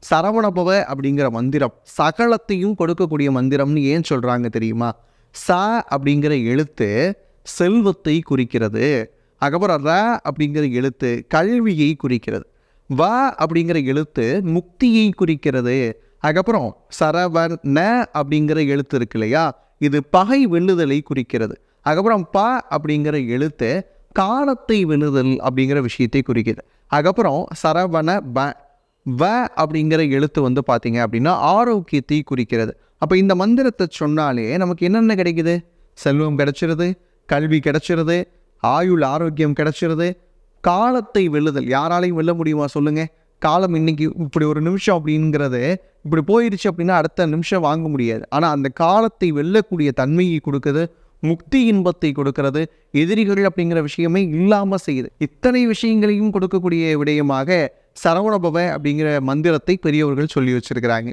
சரவணபவ அப்படிங்கிற மந்திரம் சகலத்தையும் கொடுக்கக்கூடிய மந்திரம்னு ஏன் சொல்கிறாங்க தெரியுமா? ச அப்படிங்கிற எழுத்து செல்வத்தை குறிக்கிறது. அதுக்கப்புறம் ர அப்படிங்கிற எழுத்து கல்வியை குறிக்கிறது. வ அப்படிங்கிற எழுத்து முக்தியை குறிக்கிறது. அதுக்கப்புறம் சரவண அப்படிங்கிற எழுத்து இருக்கு இல்லையா, இது பகை வெல்லுதலை குறிக்கிறது. அதுக்கப்புறம் ப அப்படிங்கிற எழுத்து காலத்தை வெல்லுதல் அப்படிங்கிற விஷயத்தை குறிக்கிறது. அதுக்கப்புறம் சரவண வ அப்படிங்கிற எழுத்து பார்த்தீங்க அப்படின்னா ஆரோக்கியத்தை குறிக்கிறது. அப்போ இந்த மந்திரத்தை சொன்னாலே நமக்கு என்னென்ன கிடைக்குது? செல்வம் கிடைச்சிருது, கல்வி கிடைச்சிருது, ஆயுள் ஆரோக்கியம் கிடைச்சிருது, காலத்தை வெல்லுதல். யாராலையும் வெல்ல முடியுமா சொல்லுங்க? காலம் இன்னைக்கு இப்படி ஒரு நிமிஷம் அப்படிங்கிறது இப்படி போயிடுச்சு அப்படின்னா அடுத்த நிமிஷம் வாங்க முடியாது. ஆனால் அந்த காலத்தை வெல்லக்கூடிய தன்மையை கொடுக்குது, முக்தி இன்பத்தை கொடுக்கிறது, எதிரிகள் அப்படிங்கிற விஷயமே இல்லாமல் செய்யுது. இத்தனை விஷயங்களையும் கொடுக்கக்கூடிய விடயமாக சரவணபவ அப்படிங்கிற மந்திரத்தை பெரியவர்கள் சொல்லி வச்சிருக்கிறாங்க.